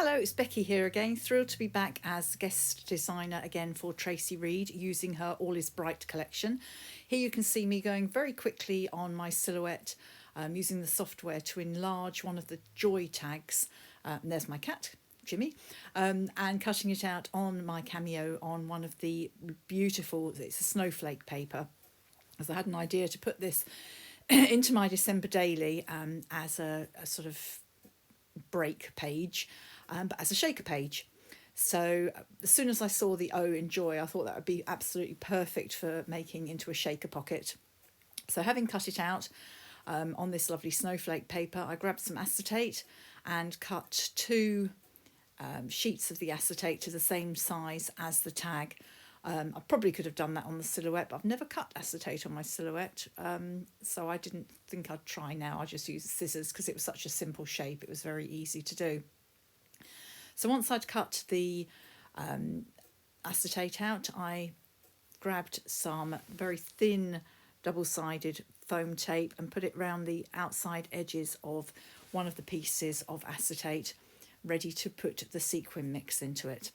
Hello, it's Becky here again. Thrilled to be back as guest designer again for Traci Reed using her All Is Bright collection. Here you can see me going very quickly on my silhouette using the software to enlarge one of the joy tags. And there's my cat, Jimmy, and cutting it out on my cameo on one of the beautiful, it's a snowflake paper, as I had an idea to put this into my December daily as a sort of break page, but as a shaker page. So as soon as I saw the O in joy, I thought that would be absolutely perfect for making into a shaker pocket. So having cut it out on this lovely snowflake paper, I grabbed some acetate and cut two sheets of the acetate to the same size as the tag. I probably could have done that on the silhouette, but I've never cut acetate on my silhouette, so I didn't think I'd try now. I just used scissors because it was such a simple shape. It was very easy to do. So once I'd cut the acetate out, I grabbed some very thin double-sided foam tape and put it around the outside edges of one of the pieces of acetate, ready to put the sequin mix into it.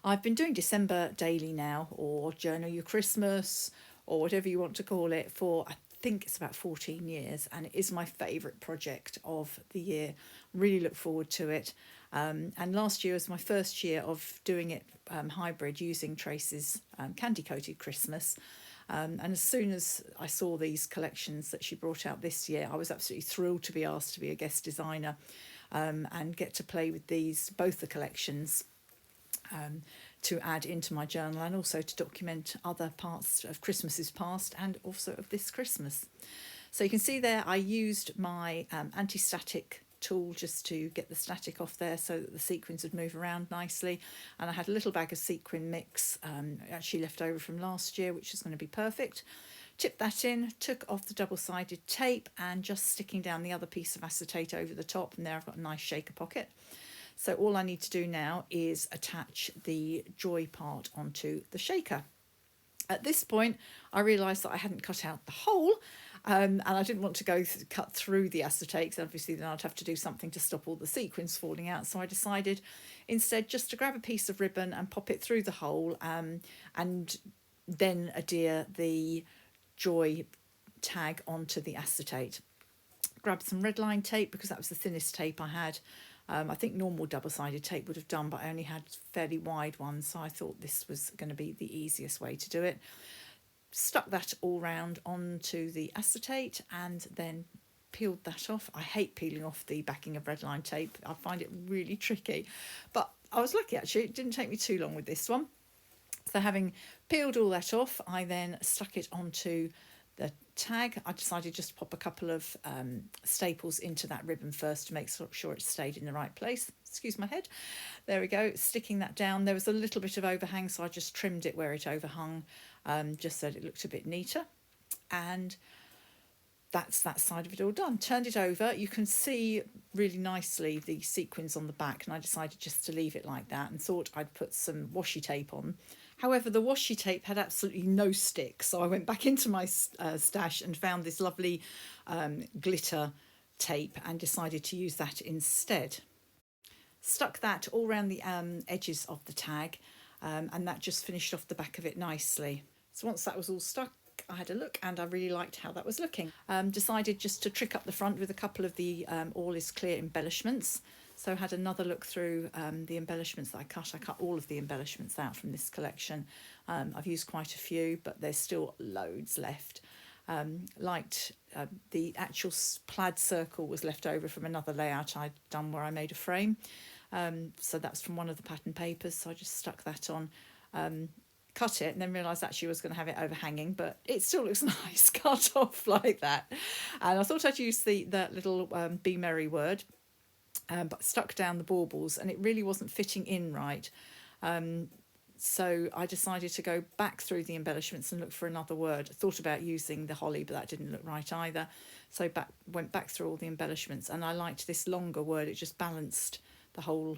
I've been doing December daily now, or Journal Your Christmas, or whatever you want to call it, for I think it's about 14 years, and it is my favourite project of the year. Really look forward to it. And last year was my first year of doing it hybrid using Tracy's Candy Coated Christmas. And as soon as I saw these collections that she brought out this year, I was absolutely thrilled to be asked to be a guest designer and get to play with these, both the collections, to add into my journal, and also to document other parts of Christmases past and also of this Christmas. So you can see there I used my anti-static tool just to get the static off there so that the sequins would move around nicely, and I had a little bag of sequin mix actually left over from last year, which is going to be perfect. Tipped that in, took off the double-sided tape, and just sticking down the other piece of acetate over the top, and there I've got a nice shaker pocket. So all I need to do now is attach the joy part onto the shaker. At this point, I realised that I hadn't cut out the hole, and I didn't want to cut through the acetate, because obviously then I'd have to do something to stop all the sequins falling out. So I decided instead just to grab a piece of ribbon and pop it through the hole, and then adhere the joy tag onto the acetate. Grabbed some red line tape because that was the thinnest tape I had. I think normal double-sided tape would have done, but I only had fairly wide ones, so I thought this was going to be the easiest way to do it. Stuck that all round onto the acetate and then peeled that off. I hate peeling off the backing of red line tape. I find it really tricky, but I was lucky actually. It didn't take me too long with this one. So having peeled all that off, I then stuck it onto the tag. I decided just to pop a couple of staples into that ribbon first to make sure it stayed in the right place. Excuse my head. There we go, sticking that down. There was a little bit of overhang, so I just trimmed it where it overhung, just so that it looked a bit neater. And that's that side of it all done. Turned it over. You can see really nicely the sequins on the back, and I decided just to leave it like that and thought I'd put some washi tape on. However, the washi tape had absolutely no stick, so I went back into my stash and found this lovely glitter tape and decided to use that instead. Stuck that all around the edges of the tag, and that just finished off the back of it nicely. So once that was all stuck, I had a look and I really liked how that was looking. Decided just to trick up the front with a couple of the All Is Clear embellishments. So had another look through the embellishments that I cut. I cut all of the embellishments out from this collection. I've used quite a few, but there's still loads left. Liked the actual plaid circle was left over from another layout I'd done where I made a frame. So that's from one of the pattern papers, so I just stuck that on. Cut it and then realised actually I was going to have it overhanging, but it still looks nice cut off like that. And I thought I'd use that little Be Merry word, but stuck down the baubles and it really wasn't fitting in right. So I decided to go back through the embellishments and look for another word. I thought about using the holly, but that didn't look right either. So went back through all the embellishments, and I liked this longer word. It just balanced the whole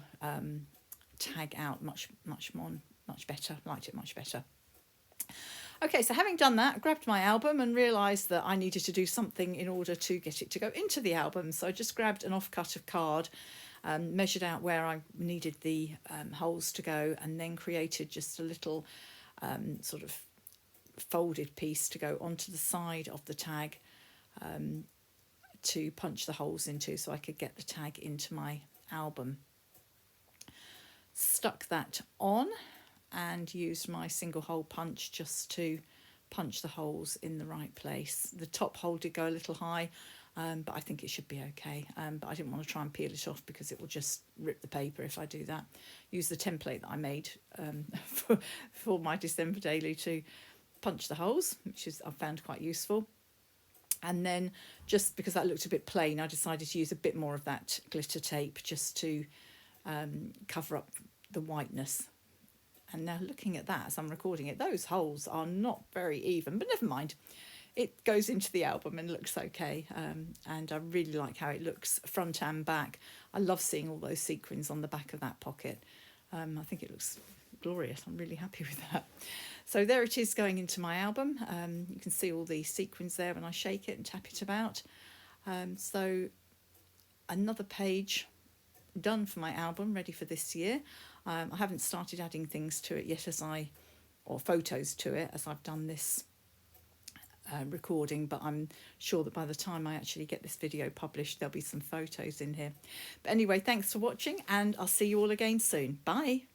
tag out much better. Liked it much better. Okay, so having done that, I grabbed my album and realised that I needed to do something in order to get it to go into the album. So I just grabbed an offcut of card measured out where I needed the holes to go, and then created just a little sort of folded piece to go onto the side of the tag to punch the holes into so I could get the tag into my album. Stuck that on and used my single hole punch just to punch the holes in the right place. The top hole did go a little high, but I think it should be okay. But I didn't want to try and peel it off because it will just rip the paper if I do that. Use the template that I made for my December daily to punch the holes, which is I found quite useful. And then just because that looked a bit plain, I decided to use a bit more of that glitter tape just to cover up the whiteness. And now looking at that as I'm recording it, those holes are not very even, but never mind. It goes into the album and looks okay. And I really like how it looks front and back. I love seeing all those sequins on the back of that pocket. I think it looks glorious. I'm really happy with that. So there it is going into my album. You can see all the sequins there when I shake it and tap it about. So another page done for my album, ready for this year. I haven't started adding things to it yet or photos to it as I've done this recording, but I'm sure that by the time I actually get this video published, there'll be some photos in here. But anyway, thanks for watching, and I'll see you all again soon. Bye.